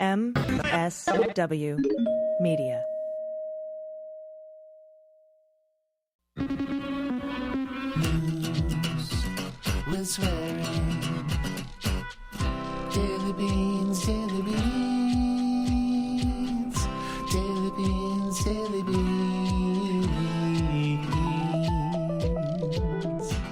MSW Media. News with swearing. Daily beans, daily beans. Daily beans, daily beans.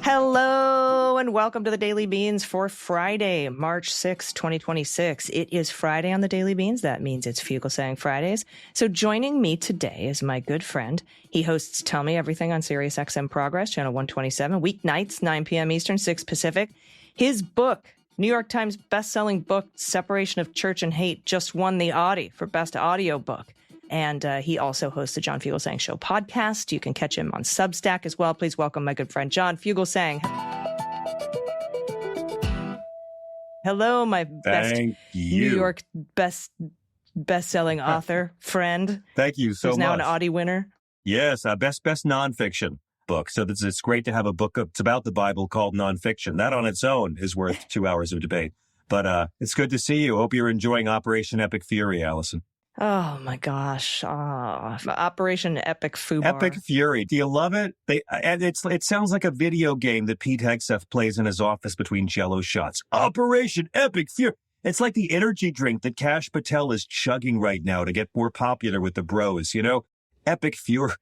Hello and welcome to the Daily Beans for Friday, March 6, 2026. It is Friday on the Daily Beans. That means it's Fugelsang Fridays. So joining me today is my good friend. He hosts Tell Me Everything on SiriusXM Progress, channel 127, weeknights, 9 p.m. Eastern, 6 Pacific. His book, New York Times bestselling book, Separation of Church and Hate, just won the Audie for Best Audio Book. And he also hosts the John Fugelsang Show podcast. You can catch him on Substack as well. Please welcome my good friend, John Fugelsang. Hello, my New York best-selling author, friend. Thank you so much. Who's now an Audie winner. Yes, best nonfiction book. So it's great to have a book it's about the Bible called nonfiction. That on its own is worth 2 hours of debate. But it's good to see you. Hope you're enjoying Operation Epic Fury, Allison. Oh, my gosh. Operation Epic Fubar. Epic Fury. Do you love it? It sounds like a video game that Pete Hegseth plays in his office between Jell-O shots. Operation Epic Fury. It's like the energy drink that Kash Patel is chugging right now to get more popular with the bros, you know? Epic Fury.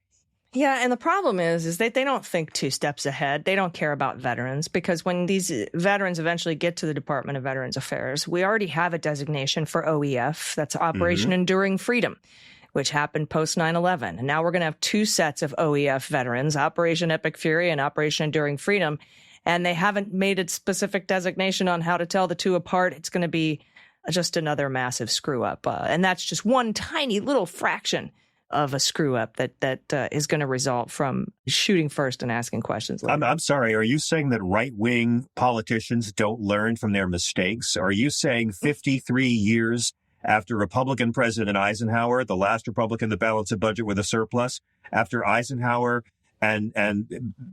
Yeah, and the problem is that they don't think 2 steps ahead. They don't care about veterans because when these veterans eventually get to the Department of Veterans Affairs, we already have a designation for OEF. That's Operation Enduring Freedom, which happened post 9/11. And now we're going to have 2 sets of OEF veterans, Operation Epic Fury and Operation Enduring Freedom. And they haven't made a specific designation on how to tell the 2 apart. It's going to be just another massive screw up. And that's just one tiny little fraction of a screw up that is going to result from shooting first and asking questions later. I'm sorry. Are you saying that right-wing politicians don't learn from their mistakes? Are you saying 53 years after Republican President Eisenhower, the last Republican to balance a budget with a surplus, after Eisenhower and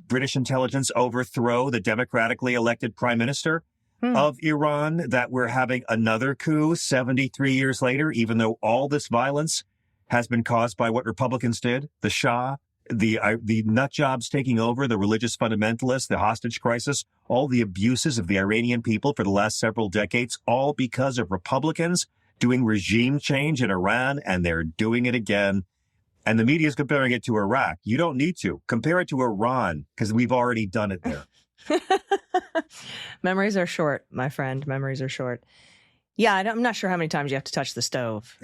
British intelligence overthrow the democratically elected prime minister of Iran, that we're having another coup 73 years later, even though all this violence has been caused by what Republicans did, the Shah, the nut jobs taking over, the religious fundamentalists, the hostage crisis, all the abuses of the Iranian people for the last several decades, all because of Republicans doing regime change in Iran, and they're doing it again. And the media is comparing it to Iraq. You don't need to. Compare it to Iran, because we've already done it there. Memories are short, my friend. Memories are short. Yeah, I'm not sure how many times you have to touch the stove.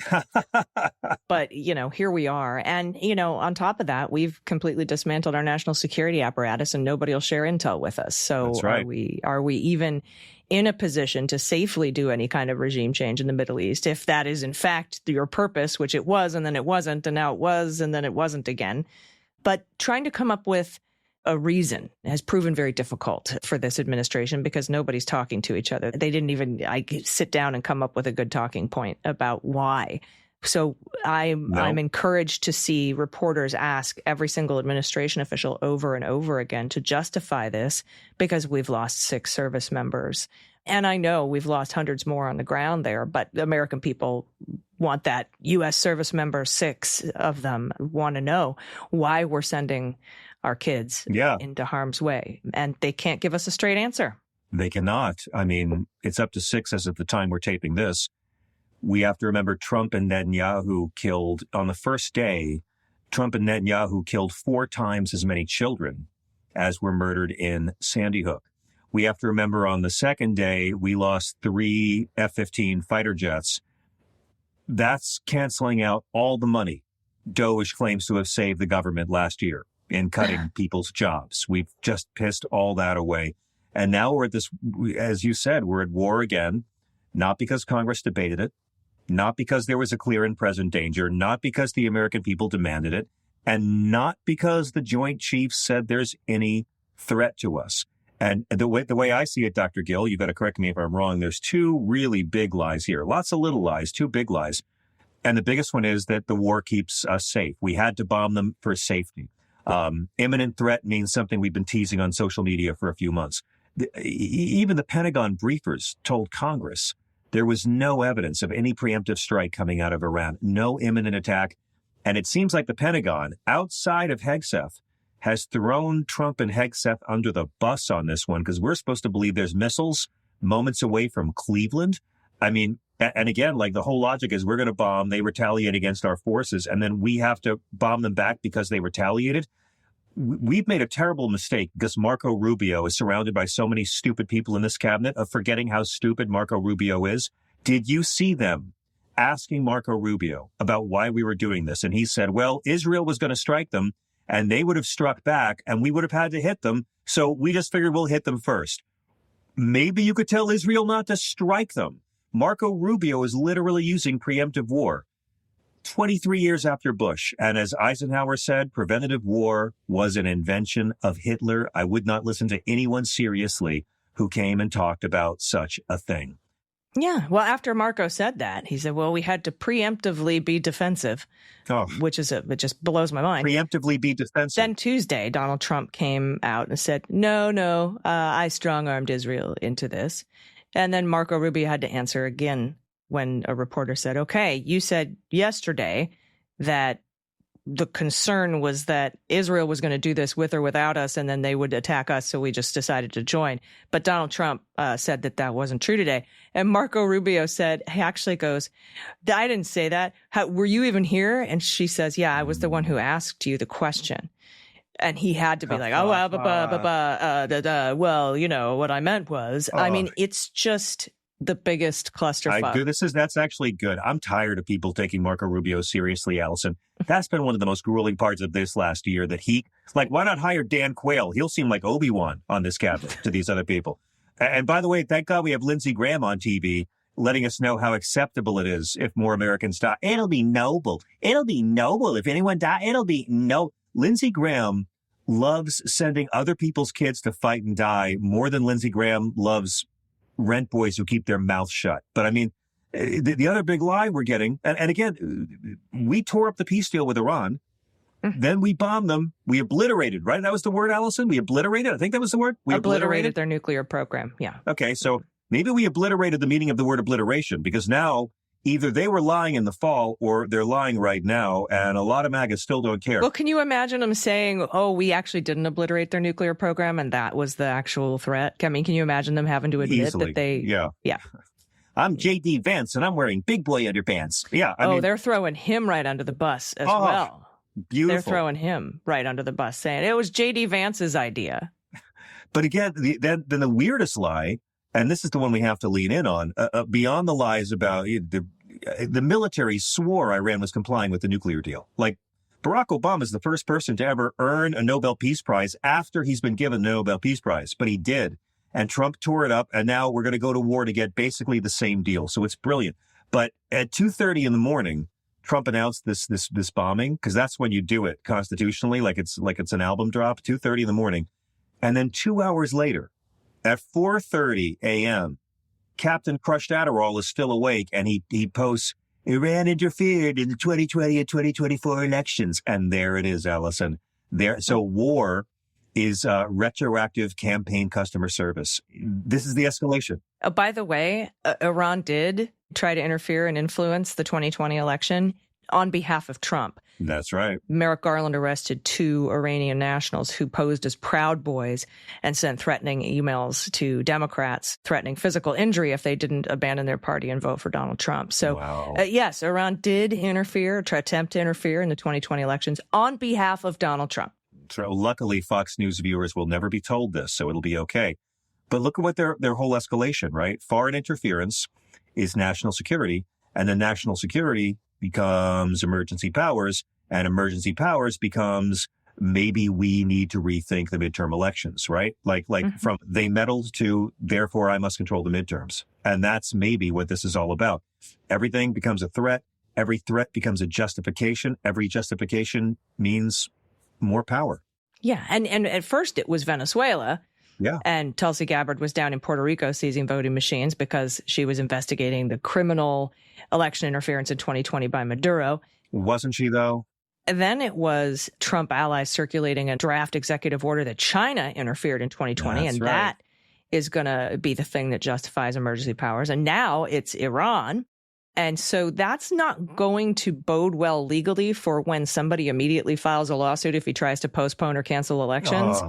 But, here we are. And, on top of that, we've completely dismantled our national security apparatus and nobody will share intel with us. So that's right. Are we even in a position to safely do any kind of regime change in the Middle East, if that is, in fact, your purpose, which it was, and then it wasn't, and now it was, and then it wasn't again. But trying to come up with a reason has proven very difficult for this administration because nobody's talking to each other. They didn't even sit down and come up with a good talking point about why. So I'm encouraged to see reporters ask every single administration official over and over again to justify this because we've lost 6 service members. And I know we've lost hundreds more on the ground there, but the American people want that. U.S. service members, 6 of them, want to know why we're sending our kids into harm's way. And they can't give us a straight answer. They cannot. I mean, it's up to 6 as of the time we're taping this. We have to remember Trump and Netanyahu killed, on the first day, Trump and Netanyahu killed 4 times as many children as were murdered in Sandy Hook. We have to remember on the second day, we lost 3 F-15 fighter jets. That's canceling out all the money DOJ claims to have saved the government last year in cutting people's jobs. We've just pissed all that away. And now we're at this, as you said, we're at war again, not because Congress debated it, not because there was a clear and present danger, not because the American people demanded it, and not because the Joint Chiefs said there's any threat to us. And the way I see it, Dr. Gill, you got to correct me if I'm wrong, there's 2 really big lies here. Lots of little lies, 2 big lies. And the biggest one is that the war keeps us safe. We had to bomb them for safety. Imminent threat means something we've been teasing on social media for a few months. Even the Pentagon briefers told Congress There was no evidence of any preemptive strike coming out of Iran, no imminent attack. And it seems like the Pentagon, outside of Hegseth, has thrown Trump and Hegseth under the bus on this one, because we're supposed to believe there's missiles moments away from Cleveland. I mean, and again, like the whole logic is we're going to bomb, they retaliate against our forces, and then we have to bomb them back because they retaliated. We've made a terrible mistake because Marco Rubio is surrounded by so many stupid people in this cabinet of forgetting how stupid Marco Rubio is. Did you see them asking Marco Rubio about why we were doing this? And he said, well, Israel was going to strike them and they would have struck back and we would have had to hit them. So we just figured we'll hit them first. Maybe you could tell Israel not to strike them. Marco Rubio is literally using preemptive war 23 years after Bush. And as Eisenhower said, preventative war was an invention of Hitler. I would not listen to anyone seriously who came and talked about such a thing. Yeah. Well, after Marco said that, he said, well, we had to preemptively be defensive, which is it just blows my mind. Preemptively be defensive. Then Tuesday, Donald Trump came out and said, no, I strong-armed Israel into this. And then Marco Rubio had to answer again when a reporter said, okay, you said yesterday that the concern was that Israel was going to do this with or without us, and then they would attack us, so we just decided to join. But Donald Trump said that that wasn't true today. And Marco Rubio said, he actually goes, I didn't say that. Were you even here? And she says, yeah, I was the one who asked you the question. And he had to be like, well, you know, what I meant was, I mean, it's just the biggest clusterfuck. That's actually good. I'm tired of people taking Marco Rubio seriously, Allison. That's been one of the most grueling parts of this last year, that why not hire Dan Quayle? He'll seem like Obi-Wan on this cabinet to these other people. And by the way, thank God we have Lindsey Graham on TV letting us know how acceptable it is if more Americans die. It'll be noble. It'll be noble. If anyone dies, it'll be no. Lindsey Graham loves sending other people's kids to fight and die more than Lindsey Graham loves rent boys who keep their mouths shut. But I mean, the other big lie we're getting, and again, we tore up the peace deal with Iran. Then we bombed them. We obliterated, right? That was the word, Allison? We obliterated? I think that was the word. We obliterated their nuclear program. Yeah. Okay. So maybe we obliterated the meaning of the word obliteration, because now either they were lying in the fall or they're lying right now. And a lot of MAGAs still don't care. Well, can you imagine them saying, oh, we actually didn't obliterate their nuclear program and that was the actual threat? I mean, can you imagine them having to admit that they... Yeah. I'm J.D. Vance and I'm wearing big boy underpants. Yeah. I mean, they're throwing him right under the bus as well. Beautiful. They're throwing him right under the bus, saying it was J.D. Vance's idea. But again, then the weirdest lie, and this is the one we have to lean in on, beyond the lies about the military swore Iran was complying with the nuclear deal. Like, Barack Obama is the first person to ever earn a Nobel Peace Prize after he's been given the Nobel Peace Prize, but he did. And Trump tore it up, and now we're going to go to war to get basically the same deal. So it's brilliant. But at 2:30 in the morning, Trump announced this bombing, because that's when you do it constitutionally, like it's an album drop, 2:30 in the morning. And then 2 hours later, at 4:30 a.m., Captain Crushed Adderall is still awake, and he posts, Iran interfered in the 2020 and 2024 elections. And there it is, Allison. So war is retroactive campaign customer service. This is the escalation. By the way, Iran did try to interfere and influence the 2020 election on behalf of Trump. That's right. Merrick Garland arrested 2 Iranian nationals who posed as Proud Boys and sent threatening emails to Democrats, threatening physical injury if they didn't abandon their party and vote for Donald Trump. So, wow. Yes, Iran did attempt to interfere in the 2020 elections on behalf of Donald Trump. So luckily, Fox News viewers will never be told this, so it'll be okay. But look at what their whole escalation, right? Foreign interference is national security, and then national security becomes emergency powers, and emergency powers becomes maybe we need to rethink the midterm elections, right? Like from they meddled to therefore I must control the midterms. And that's maybe what this is all about. Everything becomes a threat. Every threat becomes a justification. Every justification means more power. Yeah. And at first it was Venezuela. Yeah. And Tulsi Gabbard was down in Puerto Rico seizing voting machines because she was investigating the criminal election interference in 2020 by Maduro. Wasn't she, though? And then it was Trump allies circulating a draft executive order that China interfered in 2020. That's and right. that is going to be the thing that justifies emergency powers. And now it's Iran. And so that's not going to bode well legally for when somebody immediately files a lawsuit if he tries to postpone or cancel elections.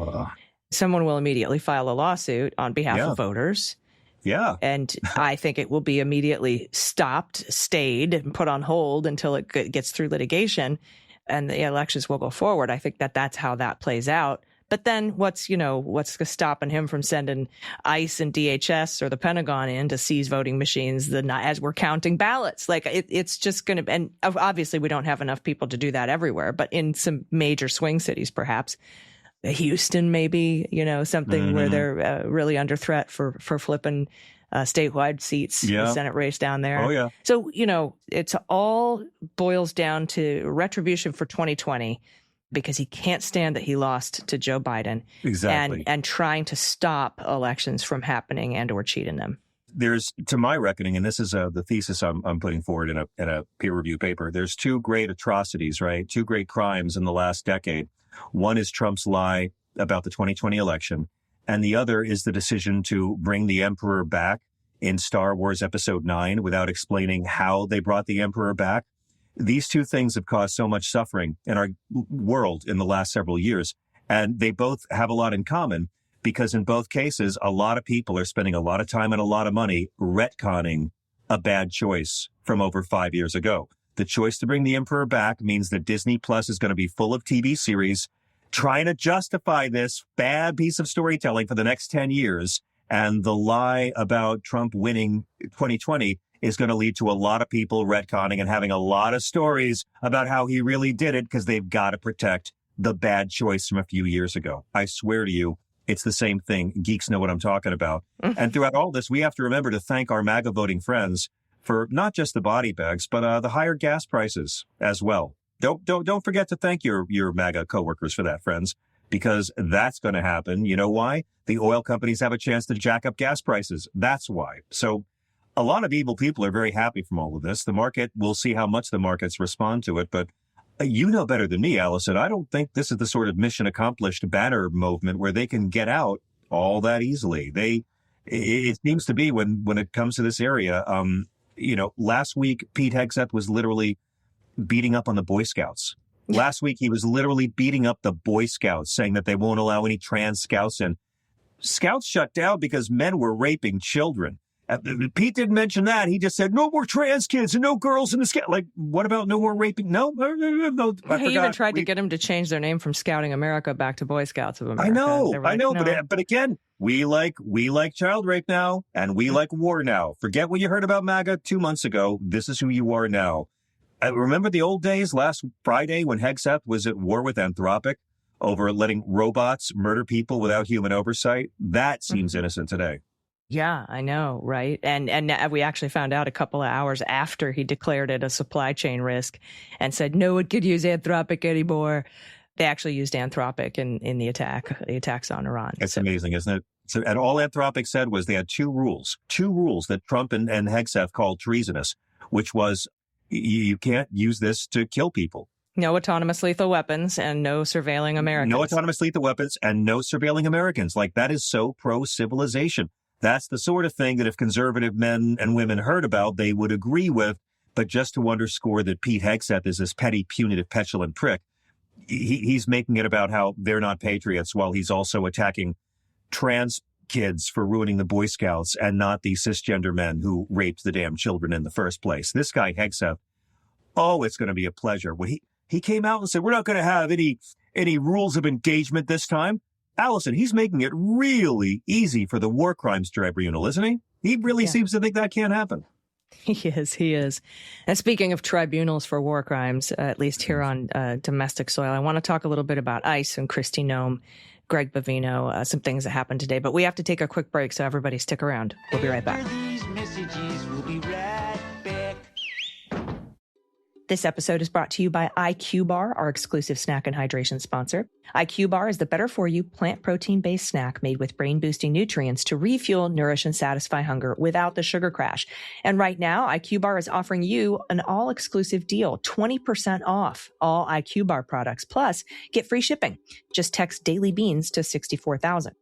Someone will immediately file a lawsuit on behalf of voters. Yeah. And I think it will be immediately stopped, stayed, and put on hold until it gets through litigation and the elections will go forward. I think that that's how that plays out. But then what's stopping him from sending ICE and DHS or the Pentagon in to seize voting machines as we're counting ballots? Like it's just going to, and obviously we don't have enough people to do that everywhere, but in some major swing cities, perhaps Houston, maybe, something where they're really under threat for flipping statewide seats, the Senate race down there. Oh, yeah. So, it's all boils down to retribution for 2020. Because he can't stand that he lost to Joe Biden. Exactly. And trying to stop elections from happening and or cheating them. There's, to my reckoning, and this is the thesis I'm putting forward in a peer review paper, there's two great atrocities, right? Two great crimes in the last decade. One is Trump's lie about the 2020 election. And the other is the decision to bring the emperor back in Star Wars Episode 9 without explaining how they brought the emperor back. These two things have caused so much suffering in our world in the last several years, and they both have a lot in common because in both cases, a lot of people are spending a lot of time and a lot of money retconning a bad choice from over 5 years ago. The choice to bring the emperor back means that Disney Plus is going to be full of TV series trying to justify this bad piece of storytelling for the next 10 years. And the lie about Trump winning 2020 is going to lead to a lot of people retconning and having a lot of stories about how he really did it because they've got to protect the bad choice from a few years ago. I swear to you, it's the same thing. Geeks know what I'm talking about. And throughout all this, we have to remember to thank our MAGA voting friends for not just the body bags, but the higher gas prices as well. Don't forget to thank your MAGA coworkers for that, friends, because that's going to happen. You know why? The oil companies have a chance to jack up gas prices. That's why. So a lot of evil people are very happy from all of this. The market, we'll see how much the markets respond to it. But you know better than me, Allison. I don't think this is the sort of mission accomplished banner movement where they can get out all that easily. It seems to be when it comes to this area, last week, Pete Hegseth was literally beating up on the Boy Scouts. Last week, he was literally beating up the Boy Scouts, saying that they won't allow any trans scouts in. Scouts shut down because men were raping children. Pete didn't mention that. He just said, no more trans kids and no girls in the scout. Like, what about no more raping? No. He even tried to get him to change their name from Scouting America back to Boy Scouts of America. I know. No. But again, we like child rape now, and we like war now. Forget what you heard about MAGA 2 months ago. This is who you are now. I remember the old days last Friday when Hegseth was at war with Anthropic over letting robots murder people without human oversight. That seems innocent today. Yeah, I know, right? And we actually found out a couple of hours after he declared it a supply chain risk and said no one could use Anthropic anymore. They actually used Anthropic in the attacks on Iran. It's amazing, isn't it? So, and all Anthropic said was they had two rules that Trump and Hegseth called treasonous, which was you can't use this to kill people. No autonomous lethal weapons and no surveilling Americans. No autonomous lethal weapons and no surveilling Americans. Like, that is so pro-civilization. That's the sort of thing that if conservative men and women heard about, they would agree with. But just to underscore that Pete Hegseth is this petty, punitive, petulant prick, he's making it about how they're not patriots while he's also attacking trans kids for ruining the Boy Scouts and not the cisgender men who raped the damn children in the first place. This guy, Hegseth, it's going to be a pleasure. When he came out and said, we're not going to have any rules of engagement this time. Allison, he's making it really easy for the War Crimes Tribunal, isn't he? He really seems to think that can't happen. He is. And speaking of tribunals for war crimes, at least here on domestic soil, I want to talk a little bit about ICE and Kristi Noem, Greg Bovino, some things that happened today. But we have to take a quick break, so everybody stick around. We'll be right back. These messages, we'll be right back. This episode is brought to you by IQBAR, our exclusive snack and hydration sponsor. IQBAR is the better-for-you plant protein-based snack made with brain-boosting nutrients to refuel, nourish, and satisfy hunger without the sugar crash. And right now, IQBAR is offering you an all-exclusive deal, 20% off all IQBAR products. Plus, get free shipping. Just text Daily Beans to 64,000.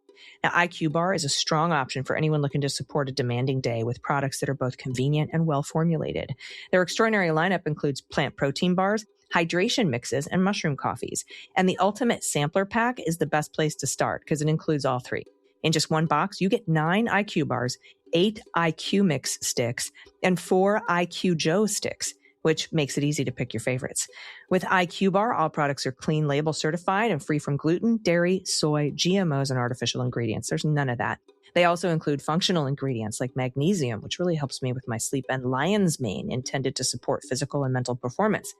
Now, IQBAR is a strong option for anyone looking to support a demanding day with products that are both convenient and well formulated. Their extraordinary lineup includes plant protein bars, hydration mixes, and mushroom coffees. And the Ultimate Sampler Pack is the best place to start because it includes all three. In just one box, you get 9 IQ bars, 8 IQ Mix sticks, and 4 IQ Joe sticks, which makes it easy to pick your favorites. With IQBAR, all products are clean label certified and free from gluten, dairy, soy, GMOs, and artificial ingredients. There's none of that. They also include functional ingredients like magnesium, which really helps me with my sleep, and lion's mane, intended to support physical and mental performance.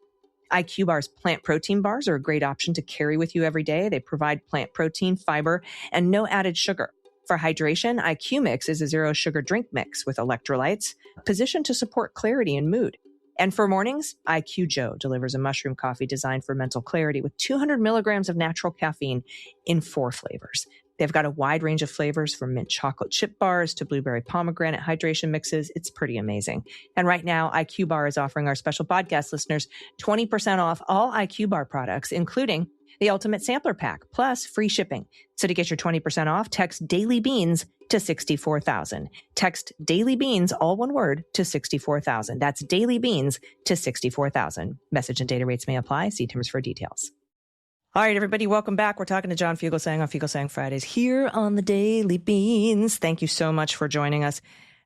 IQBAR's plant protein bars are a great option to carry with you every day. They provide plant protein, fiber, and no added sugar. For hydration, IQ Mix is a zero sugar drink mix with electrolytes, positioned to support clarity and mood. And for mornings, IQ Joe delivers a mushroom coffee designed for mental clarity with 200 milligrams of natural caffeine in 4 flavors. They've got a wide range of flavors from mint chocolate chip bars to blueberry pomegranate hydration mixes. It's pretty amazing. And right now, IQBAR is offering our special podcast listeners 20% off all IQBAR products, including the Ultimate Sampler Pack, plus free shipping. So to get your 20% off, text Daily Beans to 64,000. Text Daily Beans, all one word, to 64,000. That's Daily Beans to 64,000. Message and data rates may apply. See terms for details. All right, everybody, welcome back. We're talking to John Fugelsang on Fugelsang Fridays here on the Daily Beans. Thank you so much for joining us.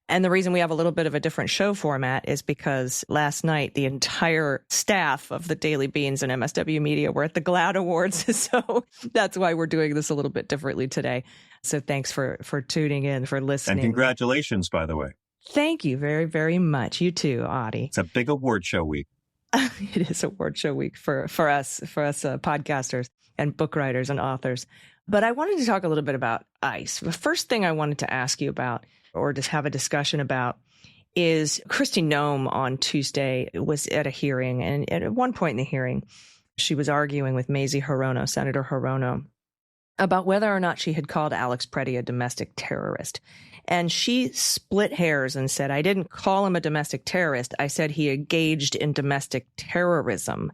And the reason we have a little bit of a different show format is because last night, the entire staff of the Daily Beans and MSW Media were at the GLAAD Awards. So that's why we're doing this a little bit differently today. So thanks for tuning in, for listening. And congratulations, by the way. Thank you very, very much. You too, Audie. It's a big award show week. It is award show week for us podcasters and book writers and authors. But I wanted to talk a little bit about ICE. The first thing I wanted to ask you about, or just have a discussion about, is Kristi Noem on Tuesday was at a hearing. And at one point in the hearing, she was arguing with Mazie Hirono, Senator Hirono, about whether or not she had called Alex Preddy a domestic terrorist. And she split hairs and said, I didn't call him a domestic terrorist. I said he engaged in domestic terrorism.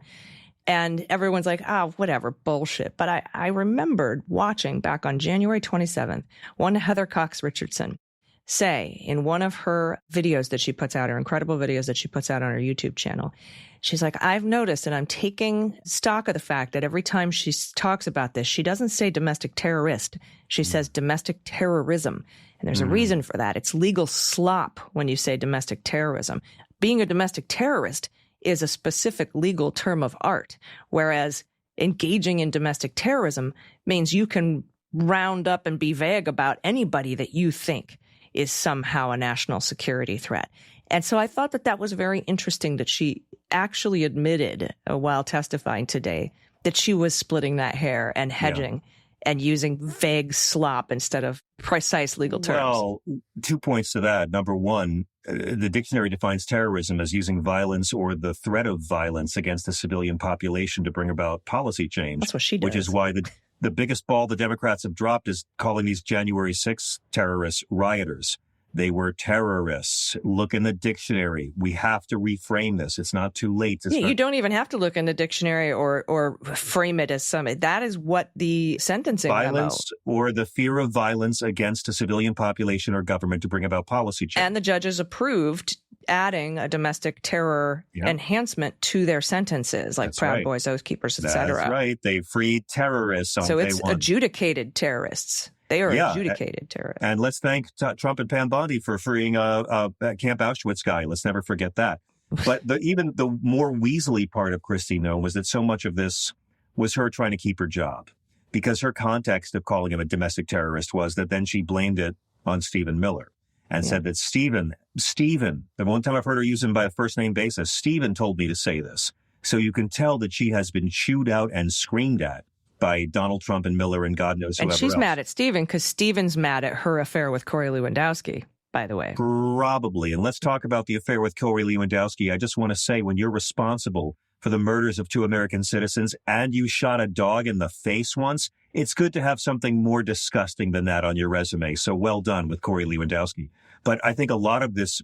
And everyone's like, whatever, bullshit. But I remembered watching back on January 27th, one Heather Cox Richardson say in one of her videos that she puts out, her incredible videos that she puts out on her YouTube channel, she's like, I've noticed, and I'm taking stock of the fact that every time she talks about this, she doesn't say domestic terrorist. She says domestic terrorism. And there's a reason for that. It's legal slop when you say domestic terrorism. Being a domestic terrorist is a specific legal term of art, whereas engaging in domestic terrorism means you can round up and be vague about anybody that you think is somehow a national security threat. And so I thought that was very interesting that she actually admitted while testifying today that she was splitting that hair and hedging and using vague slop instead of precise legal terms. Well, 2 points to that. Number one, the dictionary defines terrorism as using violence or the threat of violence against the civilian population to bring about policy change. That's what she does. Which is why the biggest ball the Democrats have dropped is calling these January 6th terrorists rioters. They were terrorists. Look in the dictionary. We have to reframe this. It's not too late to start. You don't even have to look in the dictionary or frame it as something. That is what the sentencing violence memo. Or the fear of violence against a civilian population or government to bring about policy change. And the judges approved adding a domestic terror enhancement to their sentences, like Proud Boys, Oath Keepers, etc. That's right. They freed terrorists on So day it's one. Adjudicated terrorists. They are adjudicated terrorists. And let's thank Trump and Pam Bondi for freeing Camp Auschwitz guy. Let's never forget that. But even the more weaselly part of Kristi Noem was that so much of this was her trying to keep her job, because her context of calling him a domestic terrorist was that then she blamed it on Stephen Miller and said that Stephen, the one time I've heard her use him by a first name basis, Stephen told me to say this. So you can tell that she has been chewed out and screamed at by Donald Trump and Miller and God knows whoever else. And she's mad at Stephen because Stephen's mad at her affair with Corey Lewandowski, by the way. Probably. And let's talk about the affair with Corey Lewandowski. I just want to say, when you're responsible for the murders of 2 American citizens and you shot a dog in the face once, it's good to have something more disgusting than that on your resume. So well done with Corey Lewandowski. But I think a lot of these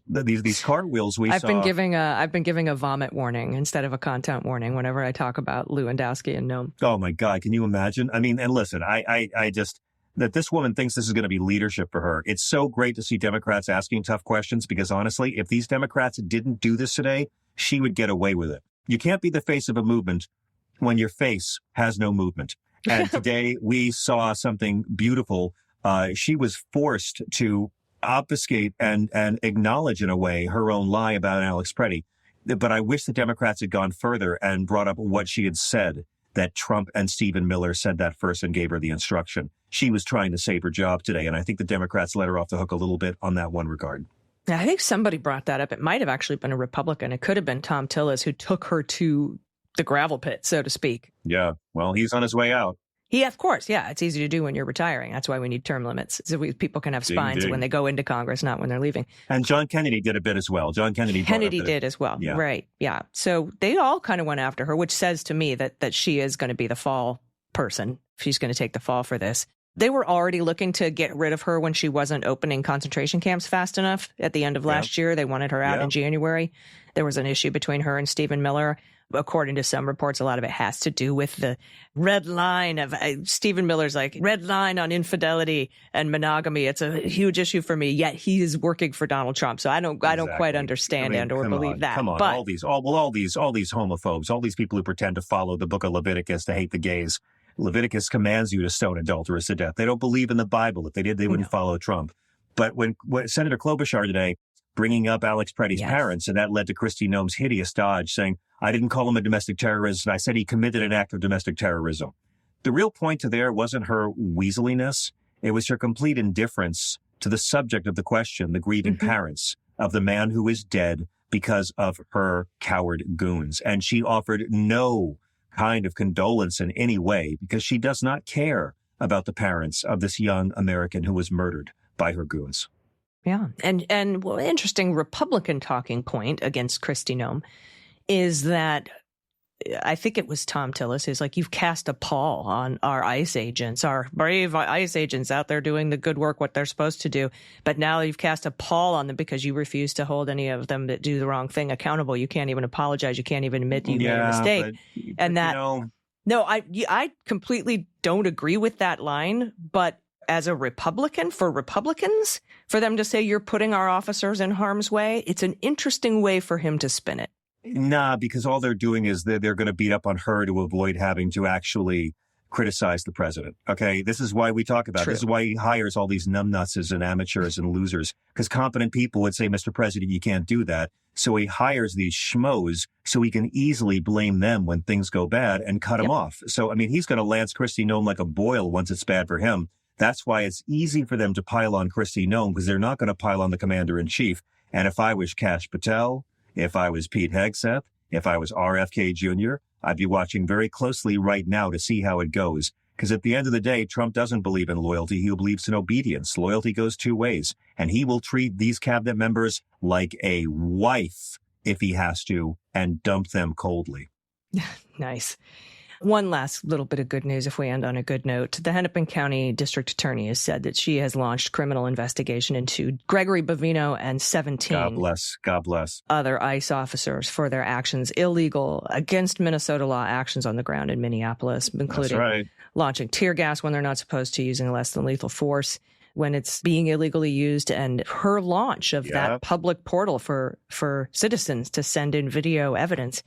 cartwheels I've been giving a vomit warning instead of a content warning whenever I talk about Lewandowski and Noem. Oh my God, can you imagine? I mean, and listen, that this woman thinks this is going to be leadership for her. It's so great to see Democrats asking tough questions because honestly, if these Democrats didn't do this today, she would get away with it. You can't be the face of a movement when your face has no movement. And today we saw something beautiful. She was forced to obfuscate and acknowledge in a way her own lie about Alex Preddy. But I wish the Democrats had gone further and brought up what she had said, that Trump and Stephen Miller said that first and gave her the instruction. She was trying to save her job today. And I think the Democrats let her off the hook a little bit on that one regard. I think somebody brought that up. It might have actually been a Republican. It could have been Tom Tillis who took her to the gravel pit, so to speak. Yeah, well, he's on his way out. Of course. Yeah, it's easy to do when you're retiring. That's why we need term limits. So people can have spines Ding. when they go into Congress, not when they're leaving. And John Kennedy did a bit as well. Kennedy did as well. Yeah. Right. Yeah. So they all kind of went after her, which says to me that she is going to be the fall person. She's going to take the fall for this. They were already looking to get rid of her when she wasn't opening concentration camps fast enough at the end of last year. They wanted her out in January. There was an issue between her and Stephen Miller. According to some reports, a lot of it has to do with the red line of Stephen Miller's like red line on infidelity and monogamy. It's a huge issue for me. Yet he is working for Donald Trump, so I don't quite understand or believe that. Come on, but all these homophobes, all these people who pretend to follow the book of Leviticus to hate the gays. Leviticus commands you to stone adulterers to death. They don't believe in the Bible. If they did, they wouldn't follow Trump. But when Senator Klobuchar today bringing up Alex Preddy's parents, and that led to Kristi Noem's hideous dodge saying, I didn't call him a domestic terrorist. I said he committed an act of domestic terrorism. The real point to there wasn't her weaseliness. It was her complete indifference to the subject of the question, the grieving parents of the man who is dead because of her coward goons. And she offered no kind of condolence in any way because she does not care about the parents of this young American who was murdered by her goons. Yeah. And well, interesting Republican talking point against Kristi Noem is that I think it was Tom Tillis who's like, you've cast a pall on our ICE agents, our brave ICE agents out there doing the good work, what they're supposed to do. But now you've cast a pall on them because you refuse to hold any of them that do the wrong thing accountable. You can't even apologize. You can't even admit you made a mistake. No, I completely don't agree with that line. But as a Republican, for Republicans, for them to say you're putting our officers in harm's way, it's an interesting way for him to spin it. Nah, because all they're doing is they're going to beat up on her to avoid having to actually criticize the president. Okay, this is why we talk about it. This is why he hires all these numbnutses and amateurs and losers, because competent people would say, Mr. President, you can't do that. So he hires these schmoes so he can easily blame them when things go bad and cut them off. So, I mean, he's going to lance Kristi Noem like a boil once it's bad for him. That's why it's easy for them to pile on Kristi Noem, because they're not going to pile on the commander-in-chief. And if I was Kash Patel, if I was Pete Hegseth, if I was RFK Jr., I'd be watching very closely right now to see how it goes. Because at the end of the day, Trump doesn't believe in loyalty. He believes in obedience. Loyalty goes two ways. And he will treat these cabinet members like a wife if he has to and dump them coldly. Nice. One last little bit of good news if we end on a good note. The Hennepin County District Attorney has said that she has launched criminal investigation into Gregory Bovino and 17 God bless. other ICE officers for their actions, illegal against Minnesota law actions on the ground in Minneapolis, including launching tear gas when they're not supposed to, using less than lethal force when it's being illegally used, and her launch of that public portal for citizens to send in video evidence.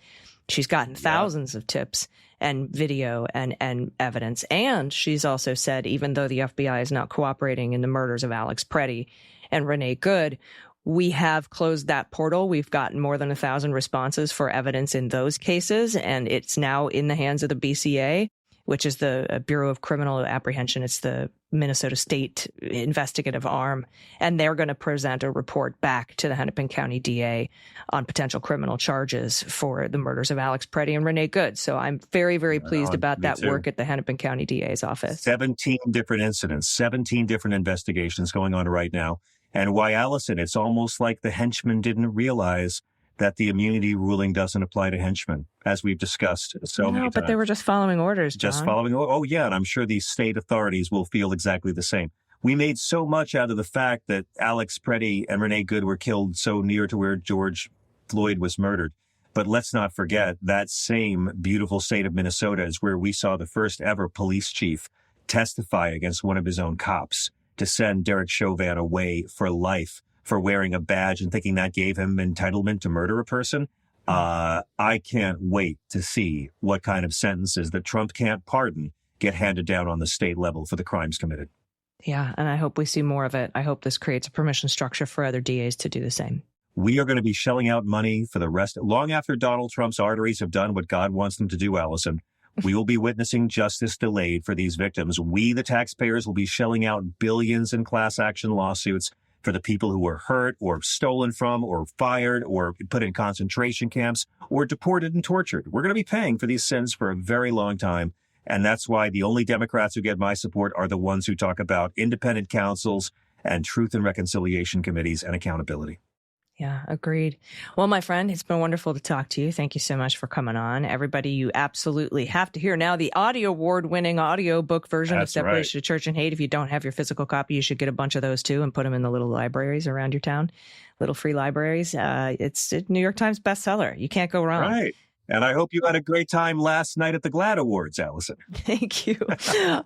She's gotten thousands of tips and video and evidence. And she's also said, even though the FBI is not cooperating in the murders of Alex Preddy and Renee Good, we have closed that portal. We've gotten more than 1,000 responses for evidence in those cases. And it's now in the hands of the BCA, which is the Bureau of Criminal Apprehension. It's the Minnesota State investigative arm. And they're going to present a report back to the Hennepin County DA on potential criminal charges for the murders of Alex Preddy and Renee Good. So I'm very, very pleased about that work at the Hennepin County DA's office. 17 different incidents, 17 different investigations going on right now. And why, Allison, it's almost like the henchmen didn't realize that the immunity ruling doesn't apply to henchmen, as we've discussed so many times. No, but they were just following orders, John. Just following. Oh, yeah. And I'm sure these state authorities will feel exactly the same. We made so much out of the fact that Alex Preddy and Renee Good were killed so near to where George Floyd was murdered. But let's not forget that same beautiful state of Minnesota is where we saw the first ever police chief testify against one of his own cops to send Derek Chauvin away for life for wearing a badge and thinking that gave him entitlement to murder a person. I can't wait to see what kind of sentences that Trump can't pardon get handed down on the state level for the crimes committed. Yeah, and I hope we see more of it. I hope this creates a permission structure for other DAs to do the same. We are going to be shelling out money for the rest, long after Donald Trump's arteries have done what God wants them to do, Allison. We will be witnessing justice delayed for these victims. We, the taxpayers, will be shelling out billions in class action lawsuits for the people who were hurt or stolen from or fired or put in concentration camps or deported and tortured. We're going to be paying for these sins for a very long time. And that's why the only Democrats who get my support are the ones who talk about independent counsels and truth and reconciliation committees and accountability. Yeah, agreed. Well, my friend, it's been wonderful to talk to you. Thank you so much for coming on. Everybody, you absolutely have to hear now the audio award-winning audiobook version of Separation of Church and Hate. If you don't have your physical copy, you should get a bunch of those too and put them in the little libraries around your town, little free libraries. It's a New York Times bestseller. You can't go wrong. Right. And I hope you had a great time last night at the GLAAD Awards, Allison. Thank you.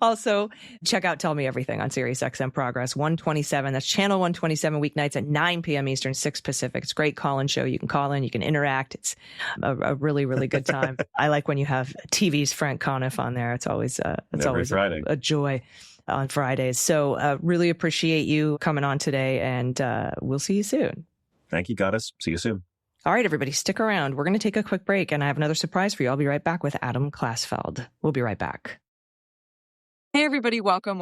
Also, check out Tell Me Everything on SiriusXM Progress 127. That's channel 127 weeknights at 9 p.m. Eastern, 6 Pacific. It's a great call-in show. You can call in, you can interact. It's a really, really good time. I like when you have TV's Frank Conniff on there. It's always a joy on Fridays. So really appreciate you coming on today, and we'll see you soon. Thank you, Goddess. See you soon. All right, everybody, stick around. We're going to take a quick break, and I have another surprise for you. I'll be right back with Adam Klasfeld. We'll be right back. Hey, everybody. Welcome.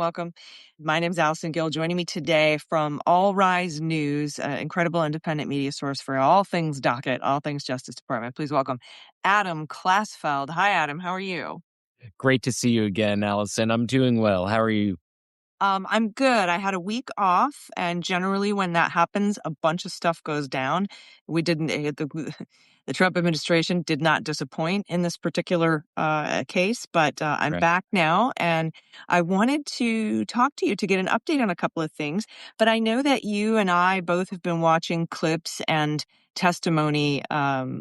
My name is Allison Gill. Joining me today from All Rise News, an incredible independent media source for all things docket, all things Justice Department. Please welcome Adam Klasfeld. Hi, Adam. How are you? Great to see you again, Allison. I'm doing well. How are you? I'm good. I had a week off, and generally when that happens, a bunch of stuff goes down. The Trump administration did not disappoint in this particular case, but I'm back now, and I wanted to talk to you to get an update on a couple of things. But I know that you and I both have been watching clips and testimony, where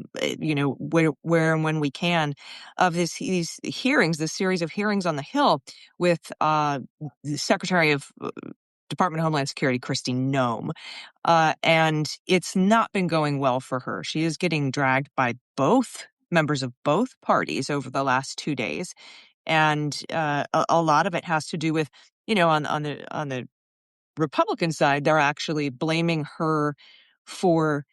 and when we can, of these hearings, this series of hearings on the Hill with the Secretary of Department of Homeland Security, Kristi Noem. And it's not been going well for her. She is getting dragged by both members of both parties over the last 2 days. And a lot of it has to do with, on the Republican side, they're actually blaming her for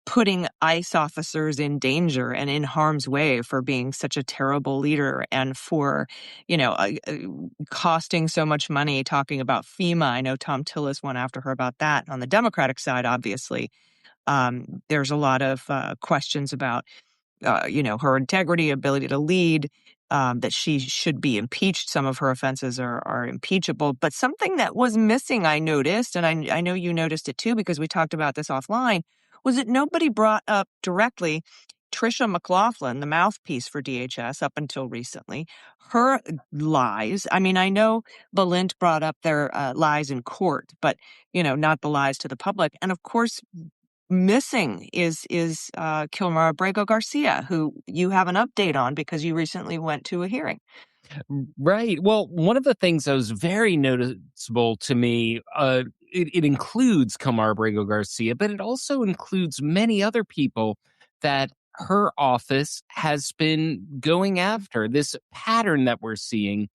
putting ICE officers in danger and in harm's way, for being such a terrible leader, and for, costing so much money, talking about FEMA. I know Tom Tillis went after her about that. On the Democratic side, obviously, there's a lot of questions about, her integrity, ability to lead, that she should be impeached. Some of her offenses are impeachable. But something that was missing, I noticed, and I know you noticed it too, because we talked about this offline, was that nobody brought up directly Tricia McLaughlin, the mouthpiece for DHS up until recently, her lies. I mean, I know Balint brought up their lies in court, but, not the lies to the public. And of course, missing is Kilmaro Garcia, who you have an update on because you recently went to a hearing. Right. Well, one of the things that was very noticeable to me, it includes Kilmaro Garcia, but it also includes many other people that her office has been going after. This pattern that we're seeing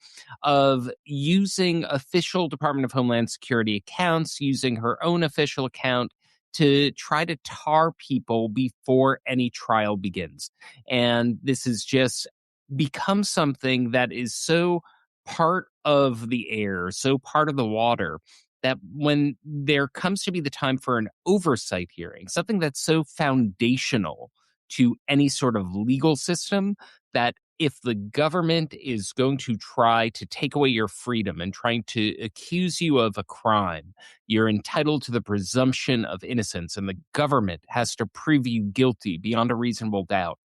of using official Department of Homeland Security accounts, using her own official account to try to tar people before any trial begins. And this has just become something that is so part of the air, so part of the water, that when there comes to be the time for an oversight hearing, something that's so foundational to any sort of legal system, that if the government is going to try to take away your freedom and trying to accuse you of a crime, you're entitled to the presumption of innocence, and the government has to prove you guilty beyond a reasonable doubt.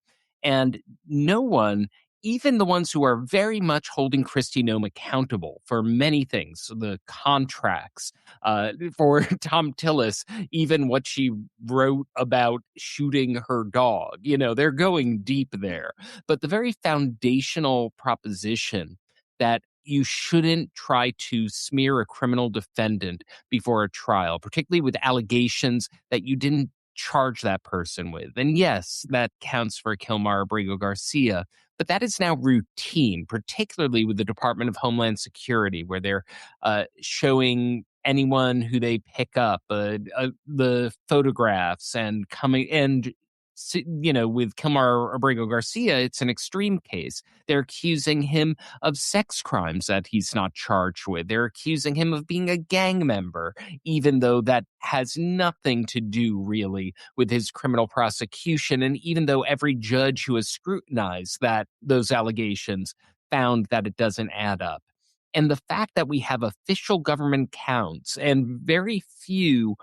And no one, even the ones who are very much holding Kristi Noem accountable for many things, the contracts, for Tom Tillis, even what she wrote about shooting her dog, they're going deep there. But the very foundational proposition that you shouldn't try to smear a criminal defendant before a trial, particularly with allegations that you didn't charge that person with. And yes, that counts for Kilmaro Garcia, but that is now routine, particularly with the Department of Homeland Security, where they're showing anyone who they pick up the photographs and coming and with Kilmaro Garcia, it's an extreme case. They're accusing him of sex crimes that he's not charged with. They're accusing him of being a gang member, even though that has nothing to do really with his criminal prosecution. And even though every judge who has scrutinized those allegations found that it doesn't add up. And the fact that we have official government counts and very few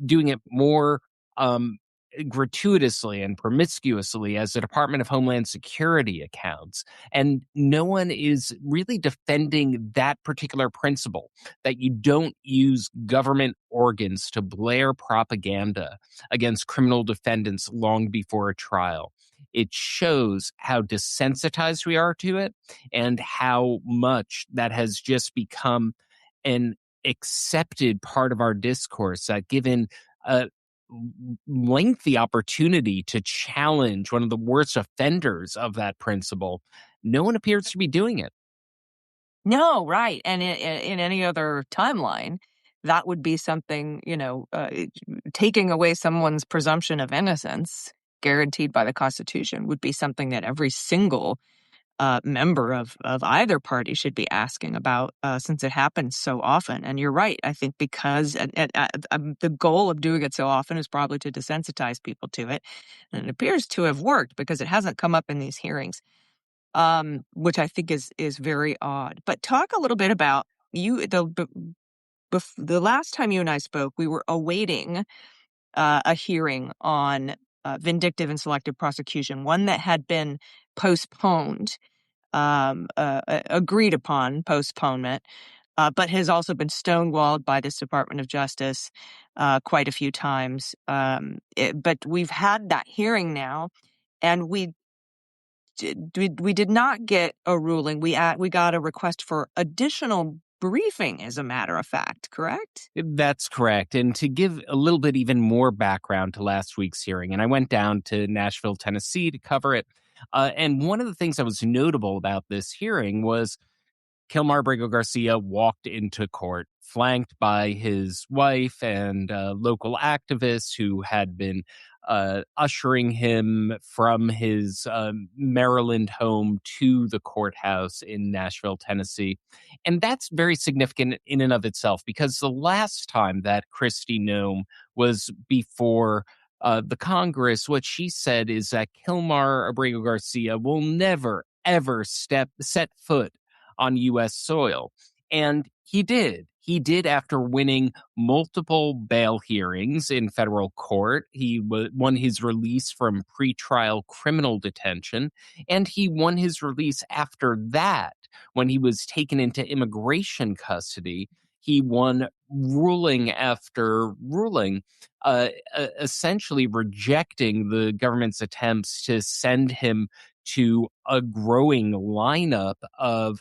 doing it more gratuitously and promiscuously as the Department of Homeland Security accounts. And no one is really defending that particular principle, that you don't use government organs to blare propaganda against criminal defendants long before a trial. It shows how desensitized we are to it and how much that has just become an accepted part of our discourse, that given a lengthy opportunity to challenge one of the worst offenders of that principle, no one appears to be doing it. No, right. And in any other timeline, that would be something, taking away someone's presumption of innocence guaranteed by the Constitution would be something that every single member of either party should be asking about, since it happens so often. And you're right. I think because the goal of doing it so often is probably to desensitize people to it. And it appears to have worked because it hasn't come up in these hearings, which I think is very odd. But talk a little bit about the last time you and I spoke, we were awaiting a hearing on vindictive and selective prosecution, one that had been postponed, agreed upon postponement, but has also been stonewalled by this Department of Justice quite a few times. But we've had that hearing now, and we did not get a ruling. We got a request for additional briefing, as a matter of fact, correct? That's correct. And to give a little bit even more background to last week's hearing, and I went down to Nashville, Tennessee to cover it. And one of the things that was notable about this hearing was Kilmaro Garcia walked into court, flanked by his wife and local activists who had been ushering him from his Maryland home to the courthouse in Nashville, Tennessee. And that's very significant in and of itself, because the last time that Kristi Noem was before the Congress, what she said is that Kilmaro Garcia will never, ever set foot on U.S. soil. And he did. He did after winning multiple bail hearings in federal court. He won his release from pretrial criminal detention, and he won his release after that when he was taken into immigration custody. He won ruling after ruling, essentially rejecting the government's attempts to send him to a growing lineup of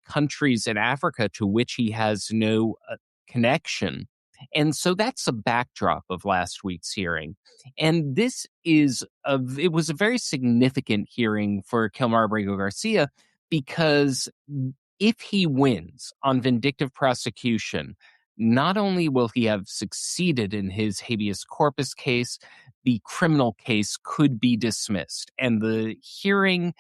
countries in Africa to which he has no connection. And so that's the backdrop of last week's hearing. And it was a very significant hearing for Kilmaro Garcia, because if he wins on vindictive prosecution, not only will he have succeeded in his habeas corpus case, the criminal case could be dismissed. And the hearing,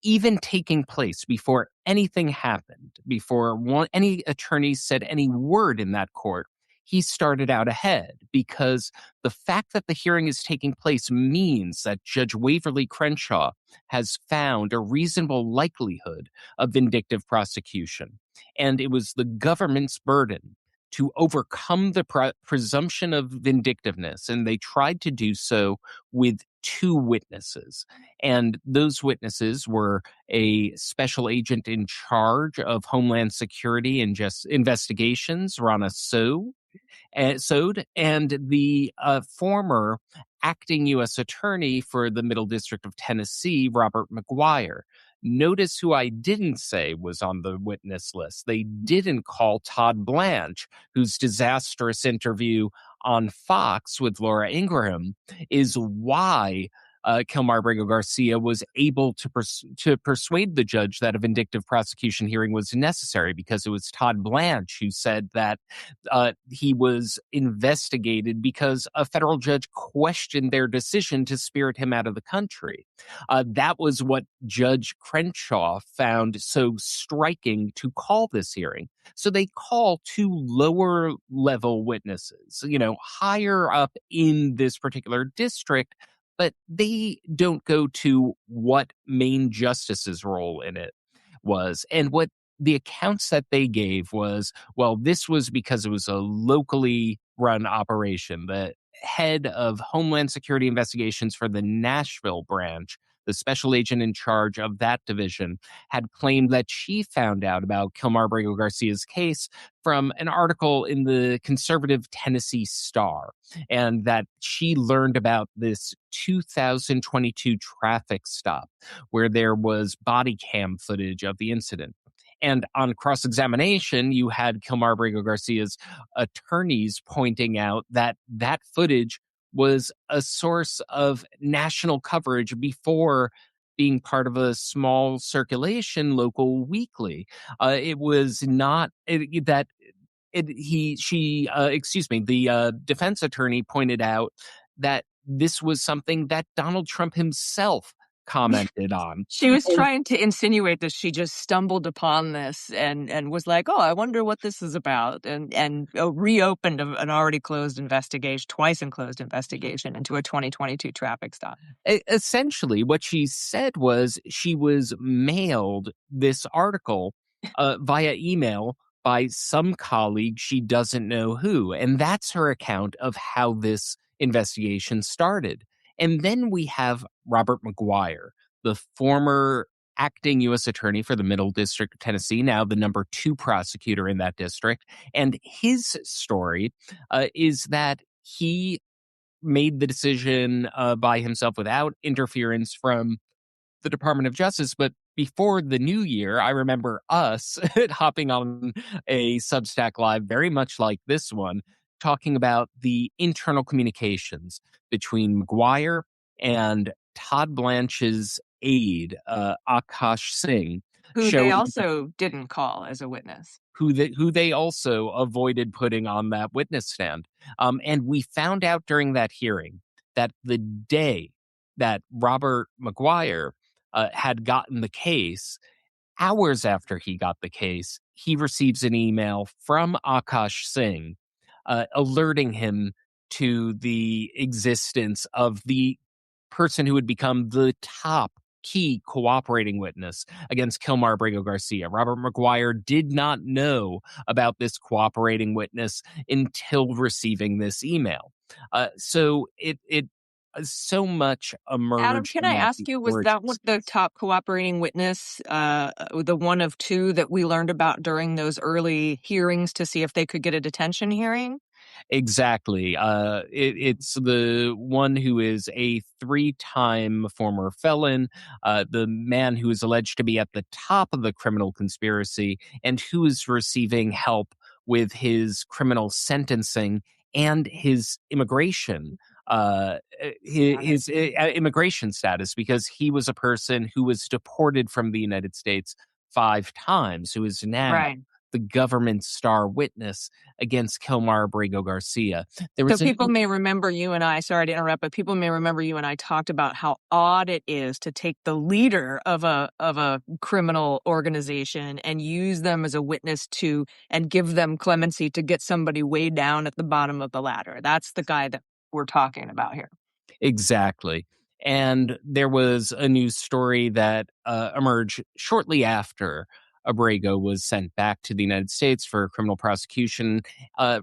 even taking place before anything happened, before any attorney said any word in that court, he started out ahead, because the fact that the hearing is taking place means that Judge Waverly Crenshaw has found a reasonable likelihood of vindictive prosecution. And it was the government's burden to overcome the presumption of vindictiveness, and they tried to do so with two witnesses. And those witnesses were a special agent in charge of Homeland Security and investigations, Rana Sood, and the former acting U.S. attorney for the Middle District of Tennessee, Robert McGuire. Notice who I didn't say was on the witness list. They didn't call Todd Blanche, whose disastrous interview on Fox with Laura Ingraham is why Kilmaro Garcia was able to persuade the judge that a vindictive prosecution hearing was necessary, because it was Todd Blanche who said that he was investigated because a federal judge questioned their decision to spirit him out of the country. That was what Judge Crenshaw found so striking to call this hearing. So they call two lower level witnesses, higher up in this particular district, but they don't go to what Maine Justice's role in it was. And what the accounts that they gave was, well, this was because it was a locally run operation. The head of Homeland Security Investigations for the Nashville branch, the special agent in charge of that division, had claimed that she found out about Kilmaro Garcia's case from an article in the conservative Tennessee Star, and that she learned about this 2022 traffic stop where there was body cam footage of the incident. And on cross-examination, you had Kilmaro Garcia's attorneys pointing out that that footage was a source of national coverage before being part of a small circulation local weekly. It was not the defense attorney pointed out that this was something that Donald Trump himself commented on. She was trying to insinuate that she just stumbled upon this and was like, oh, I wonder what this is about, and reopened an already closed investigation, twice enclosed investigation into a 2022 traffic stop. Essentially, what she said was she was mailed this article via email by some colleague she doesn't know who. And that's her account of how this investigation started. And then we have Robert McGuire, the former acting U.S. attorney for the Middle District of Tennessee, now the number 2 prosecutor in that district. And his story is that he made the decision by himself without interference from the Department of Justice. But before the new year, I remember us hopping on a Substack Live, very much like this one, talking about the internal communications between McGuire and Todd Blanche's aide, Akash Singh, who they also didn't call as a witness. Who they also avoided putting on that witness stand. And we found out during that hearing that the day that Robert McGuire had gotten the case, hours after he got the case, he receives an email from Akash Singh alerting him to the existence of the person who would become the top key cooperating witness against Kilmaro Garcia. Robert McGuire did not know about this cooperating witness until receiving this email. So it so much emerged. Adam, can I ask you, was that what the top cooperating witness, the one of 2 that we learned about during those early hearings to see if they could get a detention hearing? Exactly. It's the one who is a 3-time former felon, the man who is alleged to be at the top of the criminal conspiracy and who is receiving help with his criminal sentencing and his immigration. His immigration status, because he was a person who was deported from the United States 5 times, who is now the government star witness against Kilmaro Garcia. People may remember you and I, sorry to interrupt, but people may remember you and I talked about how odd it is to take the leader of a criminal organization and use them as a witness and give them clemency to get somebody way down at the bottom of the ladder. That's the guy that we're talking about here. Exactly. And there was a news story that emerged shortly after Abrego was sent back to the United States for criminal prosecution,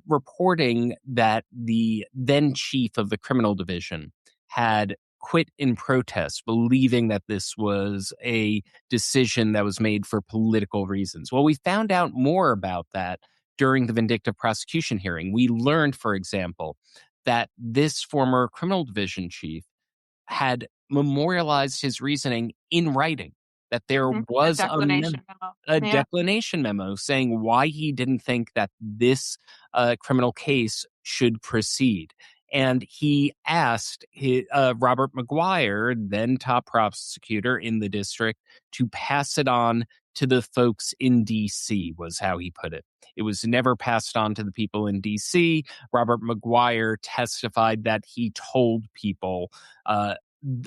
reporting that the then chief of the criminal division had quit in protest, believing that this was a decision that was made for political reasons. Well, we found out more about that during the vindictive prosecution hearing. We learned, for example, that this former criminal division chief had memorialized his reasoning in writing. that there A was declination memo. a Yeah. declination memo saying why he didn't think that this criminal case should proceed. And he asked Robert McGuire, then top prosecutor in the district, to pass it on to the folks in D.C., was how he put it. It was never passed on to the people in D.C. Robert McGuire testified that he told people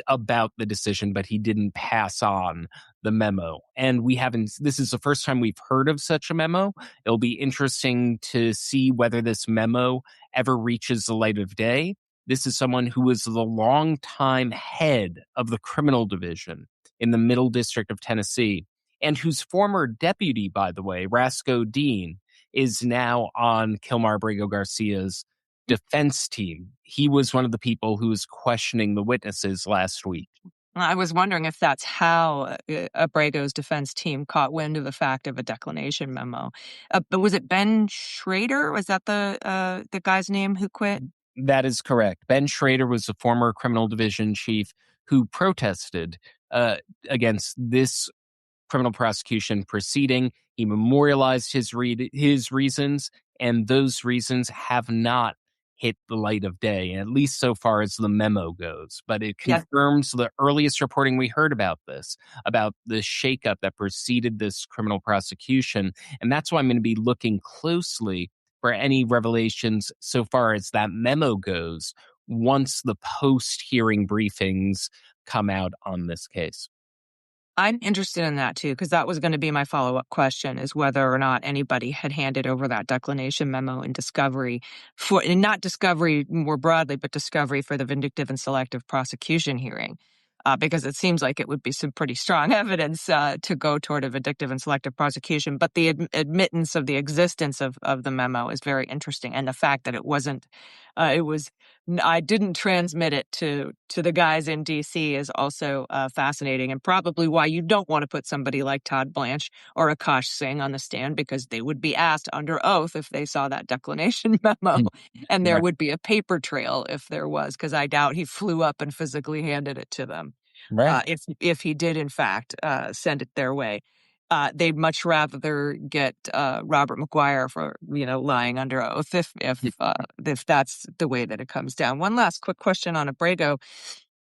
about the decision, but he didn't pass on the memo. And this is the first time we've heard of such a memo. It'll be interesting to see whether this memo ever reaches the light of day. This is someone who was the longtime head of the criminal division in the Middle District of Tennessee, and whose former deputy, by the way, Rasco Dean, is now on Kilmaro Garcia's defense team. He was one of the people who was questioning the witnesses last week. I was wondering if that's how Abrego's defense team caught wind of the fact of a declination memo. But was it Ben Schrader? Was that the guy's name who quit? That is correct. Ben Schrader was the former criminal division chief who protested against this criminal prosecution proceeding. He memorialized his reasons, and those reasons have not hit the light of day, at least so far as the memo goes. But it confirms the earliest reporting we heard about this, about the shakeup that preceded this criminal prosecution. And that's why I'm going to be looking closely for any revelations so far as that memo goes once the post-hearing briefings come out on this case. I'm interested in that too, because that was going to be my follow-up question, is whether or not anybody had handed over that declination memo in discovery and not discovery more broadly, but discovery for the vindictive and selective prosecution hearing. Because it seems like it would be some pretty strong evidence to go toward a vindictive and selective prosecution. But the admittance of the existence of the memo is very interesting. And the fact that I didn't transmit it to the guys in D.C. is also fascinating, and probably why you don't want to put somebody like Todd Blanche or Akash Singh on the stand, because they would be asked under oath if they saw that declination memo, and there would be a paper trail if there was, because I doubt he flew up and physically handed it to them. Right. If he did, in fact, send it their way. They'd much rather get Robert McGuire for lying under oath if that's the way that it comes down. One last quick question on Abrego.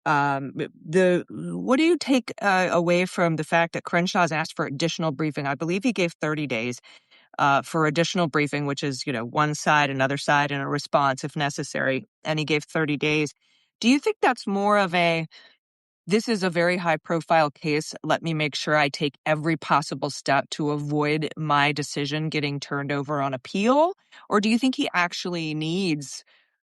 What do you take away from the fact that Crenshaw's asked for additional briefing? I believe he gave 30 days for additional briefing, which is one side, another side, and a response if necessary, and he gave 30 days. Do you think that's more of this is a very high-profile case, let me make sure I take every possible step to avoid my decision getting turned over on appeal? Or do you think he actually needs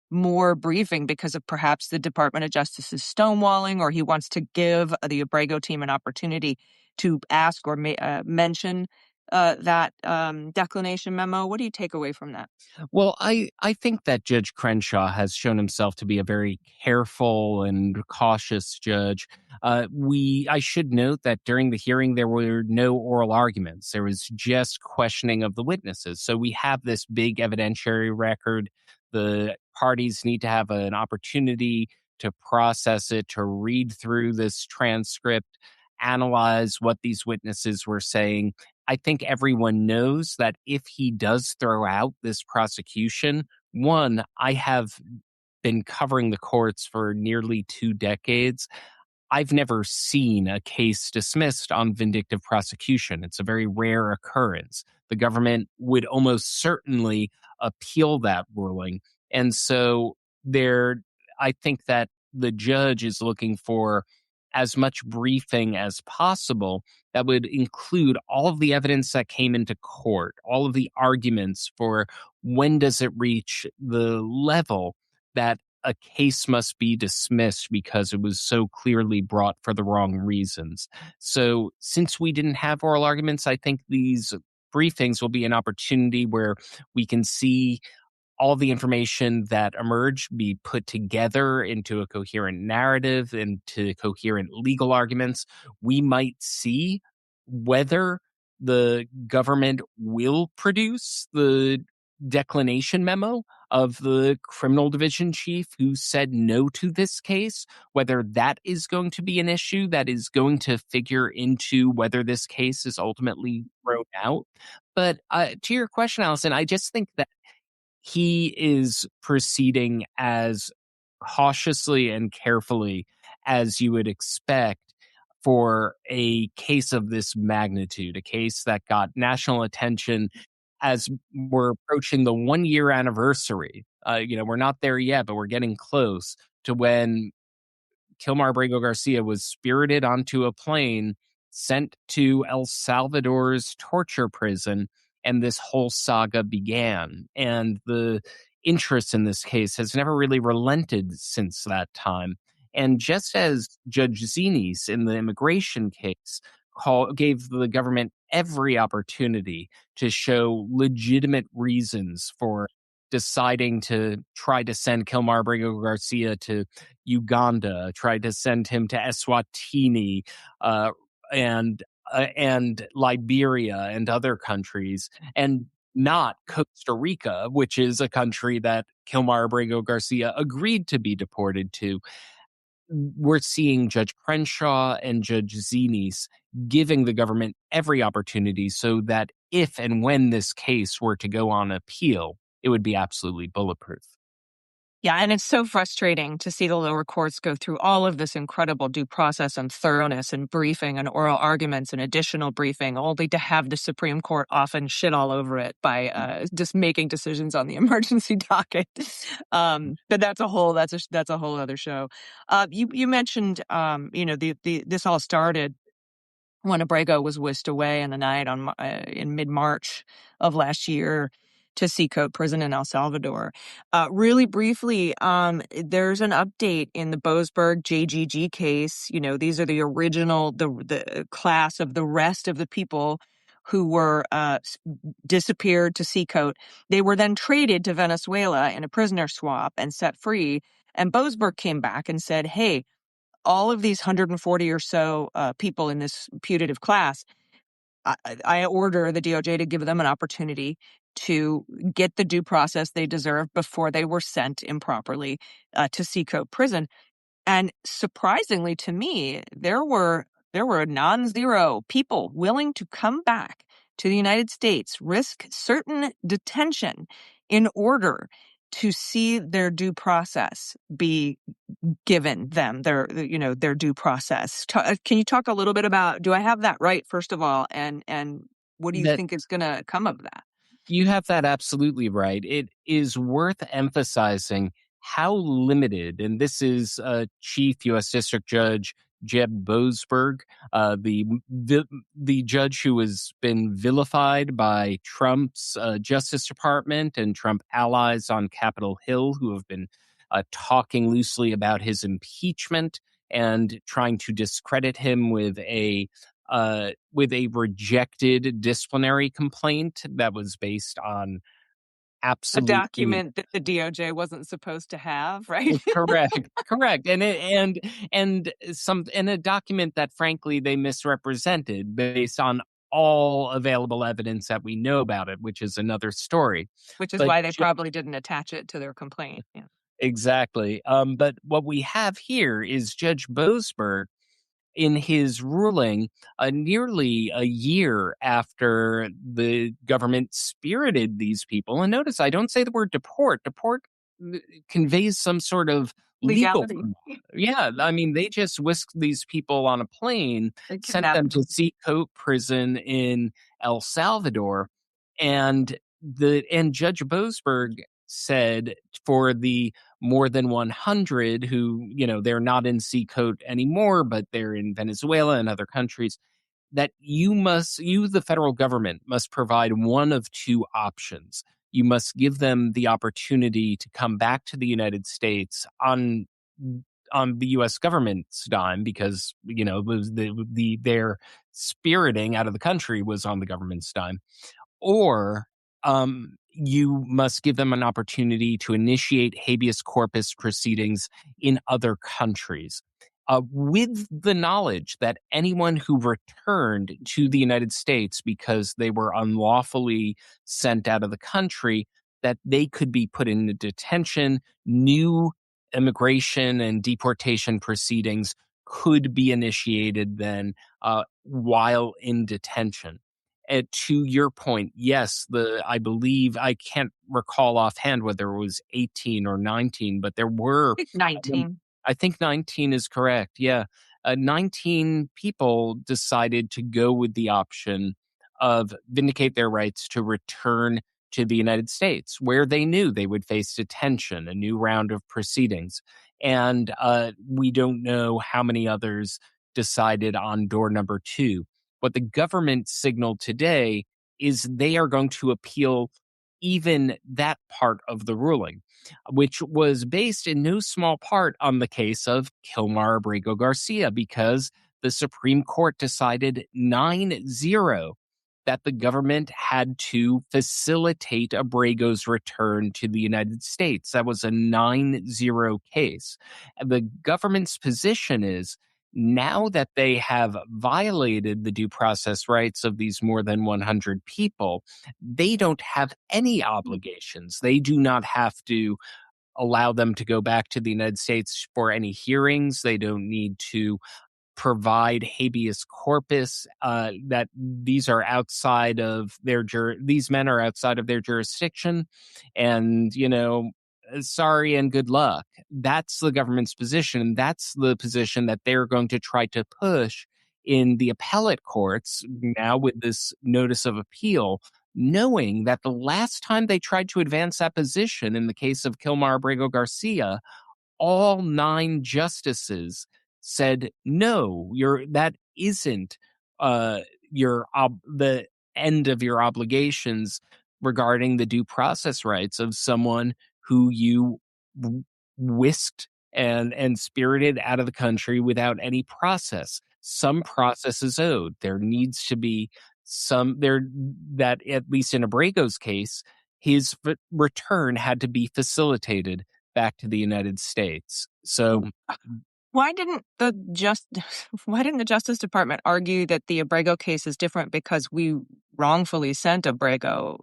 more briefing because of perhaps the Department of Justice's stonewalling, or he wants to give the Abrego team an opportunity to ask or mention that declination memo? What do you take away from that? Well, I think that Judge Crenshaw has shown himself to be a very careful and cautious judge. I should note that during the hearing, there were no oral arguments. There was just questioning of the witnesses. So we have this big evidentiary record. The parties need to have an opportunity to process it, to read through this transcript, analyze what these witnesses were saying. I think everyone knows that if he does throw out this prosecution, one, I have been covering the courts for nearly 2 decades. I've never seen a case dismissed on vindictive prosecution. It's a very rare occurrence. The government would almost certainly appeal that ruling. And so I think that the judge is looking for as much briefing as possible that would include all of the evidence that came into court, all of the arguments for when does it reach the level that a case must be dismissed because it was so clearly brought for the wrong reasons. So since we didn't have oral arguments, I think these briefings will be an opportunity where we can see all the information that emerged be put together into a coherent narrative, into coherent legal arguments. We might see whether the government will produce the declination memo. of the criminal division chief who said no to this case, whether that is going to be an issue that is going to figure into whether this case is ultimately thrown out. But to your question, Allison, I just think that he is proceeding as cautiously and carefully as you would expect for a case of this magnitude, a case that got national attention as we're approaching the 1 year anniversary. We're not there yet, but we're getting close to when Kilmaro Garcia was spirited onto a plane, sent to El Salvador's torture prison, and this whole saga began. And the interest in this case has never really relented since that time. And just as Judge Zany's in the immigration case gave the government every opportunity to show legitimate reasons for deciding to try to send Kilmaro Garcia to Uganda, tried to send him to Eswatini, and Liberia and other countries, and not Costa Rica, which is a country that Kilmaro Garcia agreed to be deported to. We're seeing Judge Crenshaw and Judge Zany's giving the government every opportunity so that if and when this case were to go on appeal, it would be absolutely bulletproof. Yeah, and it's so frustrating to see the lower courts go through all of this incredible due process and thoroughness and briefing and oral arguments and additional briefing, only to have the Supreme Court often shit all over it by just making decisions on the emergency docket. But that's a whole other show. You mentioned this all started when Abrego was whisked away in the night in mid-March of last year to Seacoast Prison in El Salvador. Really briefly, there's an update in the Boseberg JGG case. These are the original, the class of the rest of the people who were disappeared to Seacoast. They were then traded to Venezuela in a prisoner swap and set free. And Boseberg came back and said, hey, all of these 140 or so people in this putative class, I order the DOJ to give them an opportunity to get the due process they deserve before they were sent improperly to Seacoast Prison. And surprisingly to me, there were non-zero people willing to come back to the United States, risk certain detention in order to see their due process be given them, their due process. Can you talk a little bit about, do I have that right, first of all, and what do you think is going to come of that? You have that absolutely right. It is worth emphasizing how limited, and this is Chief U.S. District Judge Jeb Boseberg, the judge who has been vilified by Trump's Justice Department and Trump allies on Capitol Hill, who have been talking loosely about his impeachment and trying to discredit him with a rejected disciplinary complaint that was based on absolutely a document that the DOJ wasn't supposed to have, right? Correct, and a document that frankly they misrepresented based on all available evidence that we know about it, which is another story. Which is why they probably didn't attach it to their complaint. Yeah. Exactly. But what we have here is Judge Boseberg, in his ruling, nearly a year after the government spirited these people. And notice, I don't say the word deport. Deport conveys some sort of legality. Yeah, I mean, they just whisked these people on a plane, sent them to Seacoast Prison in El Salvador, and Judge Boseberg said for the more than 100 who, they're not in Seacoast anymore, but they're in Venezuela and other countries, that the federal government must provide one of two options. You must give them the opportunity to come back to the United States on the U.S. government's dime, because, it was their spiriting out of the country was on the government's dime, or you must give them an opportunity to initiate habeas corpus proceedings in other countries, with the knowledge that anyone who returned to the United States because they were unlawfully sent out of the country that they could be put into detention. New immigration and deportation proceedings could be initiated then while in detention. And to your point, yes, I believe, I can't recall offhand whether it was 18 or 19, but there were, 19. I think 19 is correct. Yeah. 19 people decided to go with the option of vindicate their rights to return to the United States, where they knew they would face detention, a new round of proceedings. And we don't know how many others decided on door number 2. What the government signaled today is they are going to appeal even that part of the ruling, which was based in no small part on the case of Kilmaro Garcia, because the Supreme Court decided 9-0 that the government had to facilitate Abrego's return to the United States. That was a 9-0 case. And the government's position is, now that they have violated the due process rights of these more than 100 people, they don't have any obligations. They do not have to allow them to go back to the United States for any hearings. They don't need to provide habeas corpus, that these are outside of their these men are outside of their jurisdiction, and sorry and good luck. That's the government's position, and that's the position that they're going to try to push in the appellate courts now with this notice of appeal, knowing that the last time they tried to advance that position in the case of Kilmaro Garcia, all 9 justices said, no, that isn't the end of your obligations regarding the due process rights of someone who you whisked and spirited out of the country without any process. Some process is owed. There needs to be that, at least in Abrego's case, his return had to be facilitated back to the United States. So why didn't the Justice Department argue that the Abrego case is different because we wrongfully sent Abrego,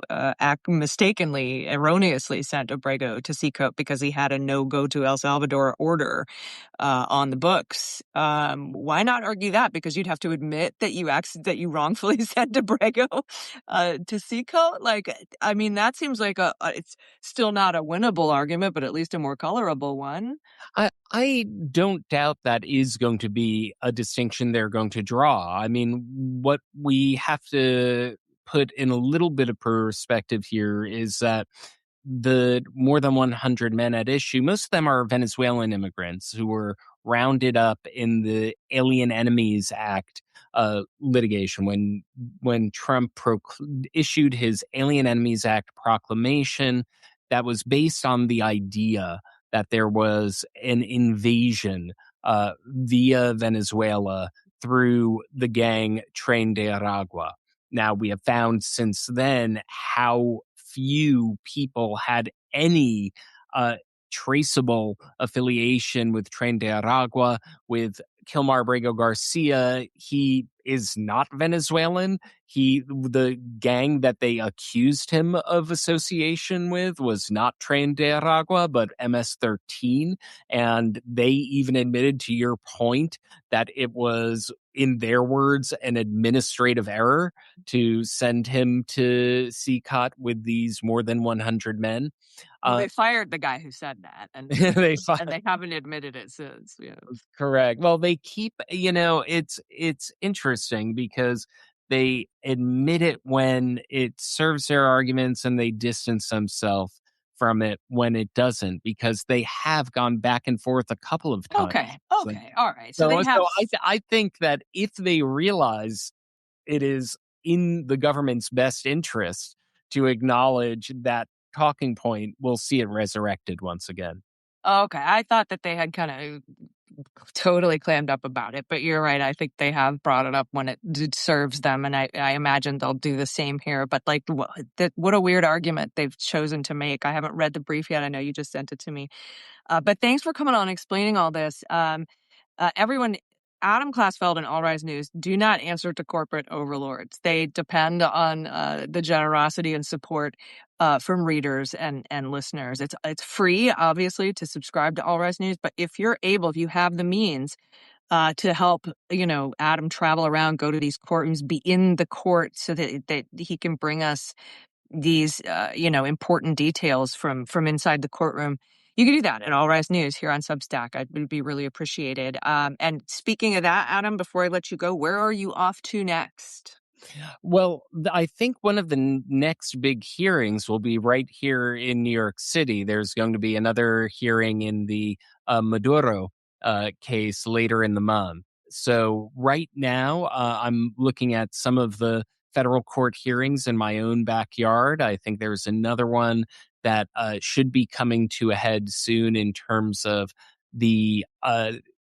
mistakenly, erroneously sent Abrego to Seacoast because he had a no-go to El Salvador order on the books? Why not argue that? Because you'd have to admit that you wrongfully sent Abrego to Seacoast. That seems like it's still not a winnable argument, but at least a more colorable one. I don't doubt that is going to be a distinction they're going to draw. What we have to put in a little bit of perspective here is that the more than 100 men at issue, most of them are Venezuelan immigrants who were rounded up in the Alien Enemies Act litigation when Trump issued his Alien Enemies Act proclamation that was based on the idea that there was an invasion via Venezuela through the gang Tren de Aragua. Now, we have found since then how few people had any traceable affiliation with Tren de Aragua. With Kilmaro Garcia, he is not Venezuelan. The gang that they accused him of association with was not Tren de Aragua, but MS-13. And they even admitted, to your point, that it was, in their words, an administrative error to send him to CCOT with these more than 100 men. They fired the guy who said that, and they haven't admitted it since. Yeah. Correct. Well, they keep, it's interesting because they admit it when it serves their arguments and they distance themselves from it when it doesn't, because they have gone back and forth a couple of times. Okay. All right. So they have. So I think that if they realize it is in the government's best interest to acknowledge that talking point, we'll see it resurrected once again. Okay. I thought that they had kind of totally clammed up about it, but you're right. I think they have brought it up when it serves them, and I imagine they'll do the same here. But what a weird argument they've chosen to make. I haven't read the brief yet. I know you just sent it to me. But thanks for coming on and explaining all this. Everyone Adam Klasfeld and All Rise News do not answer to corporate overlords. They depend on the generosity and support from readers and listeners. It's free, obviously, to subscribe to All Rise News, but if you have the means to help, Adam travel around, go to these courtrooms, be in the court so that he can bring us these, important details from inside the courtroom. You can do that at All Rise News here on Substack. It would be really appreciated. And speaking of that, Adam, before I let you go, where are you off to next? Well, I think one of the next big hearings will be right here in New York City. There's going to be another hearing in the Maduro case later in the month. So right now, I'm looking at some of the federal court hearings in my own backyard. I think there's another one that should be coming to a head soon in terms of the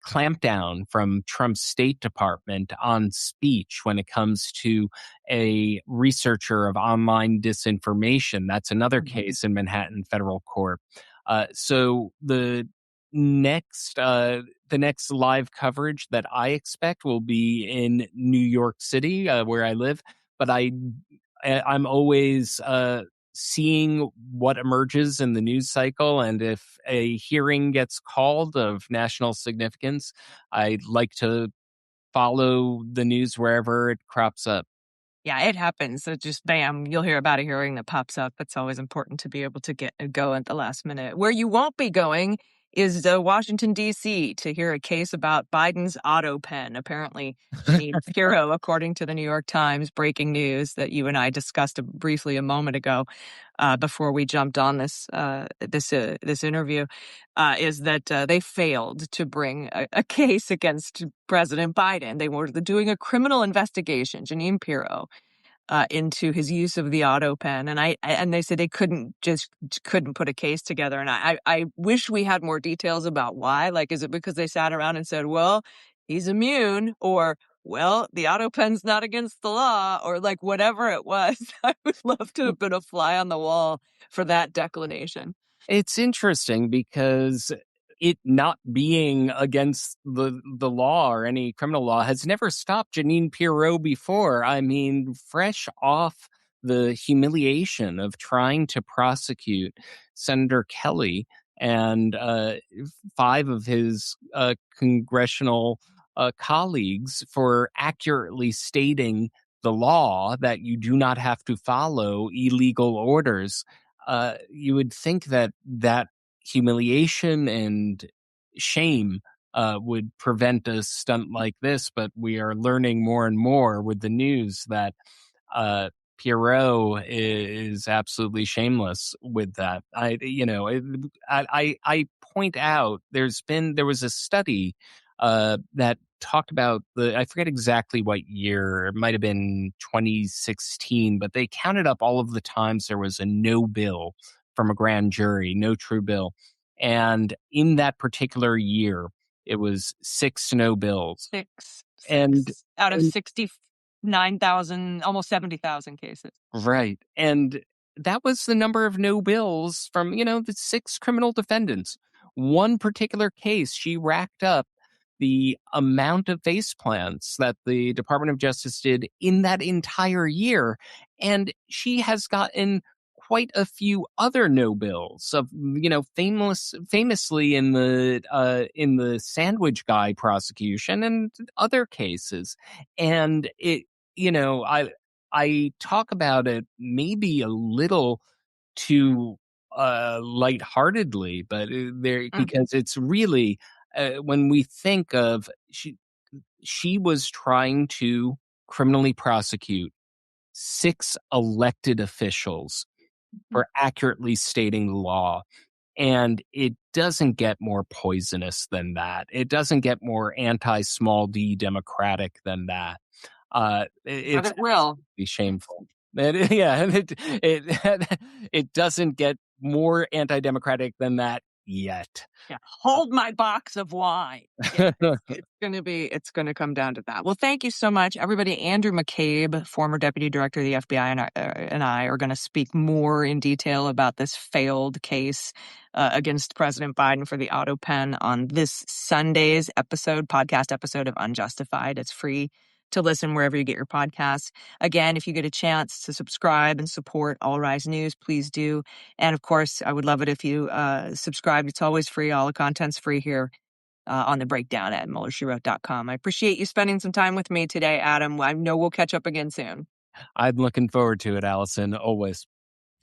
clampdown from Trump's State Department on speech when it comes to a researcher of online disinformation. That's another case in Manhattan federal court. So the next live coverage that I expect will be in New York City, where I live. But I'm always seeing what emerges in the news cycle, and if a hearing gets called of national significance, I'd like to follow the news wherever it crops up. Yeah, it happens. So just bam, you'll hear about a hearing that pops up. It's always important to be able to go at the last minute. Where you won't be going is Washington, D.C. to hear a case about Biden's auto pen. Apparently, Janine Pirro, according to the New York Times, breaking news that you and I discussed briefly a moment ago before we jumped on this interview, is that they failed to bring a case against President Biden. They were doing a criminal investigation, Janine Pirro, into his use of the auto pen, and they said they couldn't put a case together. And I wish we had more details about why. Like, is it because they sat around and said, well, he's immune, or well, the auto pen's not against the law, or like whatever it was? I would love to have been a fly on the wall for that declination. It's interesting because it not being against the law or any criminal law has never stopped Janine Pirro before. I mean, fresh off the humiliation of trying to prosecute Senator Kelly and 5 of his congressional colleagues for accurately stating the law that you do not have to follow illegal orders. You would think that humiliation and shame would prevent a stunt like this, but we are learning more and more with the news that Pirro is absolutely shameless with that. I point out there was a study that talked about I forget exactly what year, it might have been 2016, but they counted up all of the times there was a no bill from a grand jury, no true bill. And in that particular year, it was 6 no bills. Six And out of 69,000, almost 70,000 cases. Right. And that was the number of no bills from, the 6 criminal defendants. One particular case, she racked up the amount of face plants that the Department of Justice did in that entire year. And she has gotten quite a few other no bills of, famously in the Sandwich Guy prosecution and other cases. And it, I talk about it maybe a little too lightheartedly, but because it's really when we think of she was trying to criminally prosecute 6 elected officials for accurately stating the law. And it doesn't get more poisonous than that. It doesn't get more anti-small d democratic than that. It's it will be shameful. It doesn't get more anti-democratic than that yet. Yeah, hold my box of wine. Yeah, it's gonna come down to that. Well, thank you so much, everybody. Andrew McCabe, former deputy director of the FBI, and I are going to speak more in detail about this failed case against President Biden for the auto pen on this Sunday's podcast episode of Unjustified. It's free to listen wherever you get your podcasts. Again, if you get a chance to subscribe and support All Rise News, please do. And of course, I would love it if you subscribe. It's always free. All the content's free here on the breakdown at MullerSheWrote.com. I appreciate you spending some time with me today, Adam. I know we'll catch up again soon. I'm looking forward to it, Allison, always.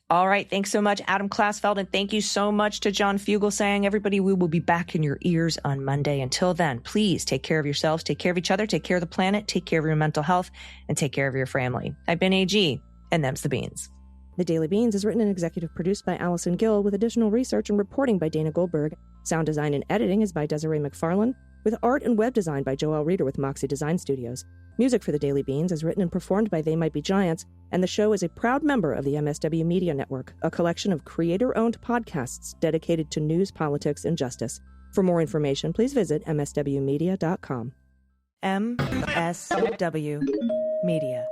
All right. Thanks so much, Adam Klasfeld. And thank you so much to John Fugelsang. Everybody, we will be back in your ears on Monday. Until then, please take care of yourselves, take care of each other, take care of the planet, take care of your mental health, and take care of your family. I've been AG, and them's the beans. The Daily Beans is written and executive produced by Allison Gill with additional research and reporting by Dana Goldberg. Sound design and editing is by Desiree McFarlane, with art and web design by Joelle Reeder with Moxie Design Studios. Music for The Daily Beans is written and performed by They Might Be Giants, and the show is a proud member of the MSW Media Network, a collection of creator-owned podcasts dedicated to news, politics, and justice. For more information, please visit mswmedia.com. MSW Media.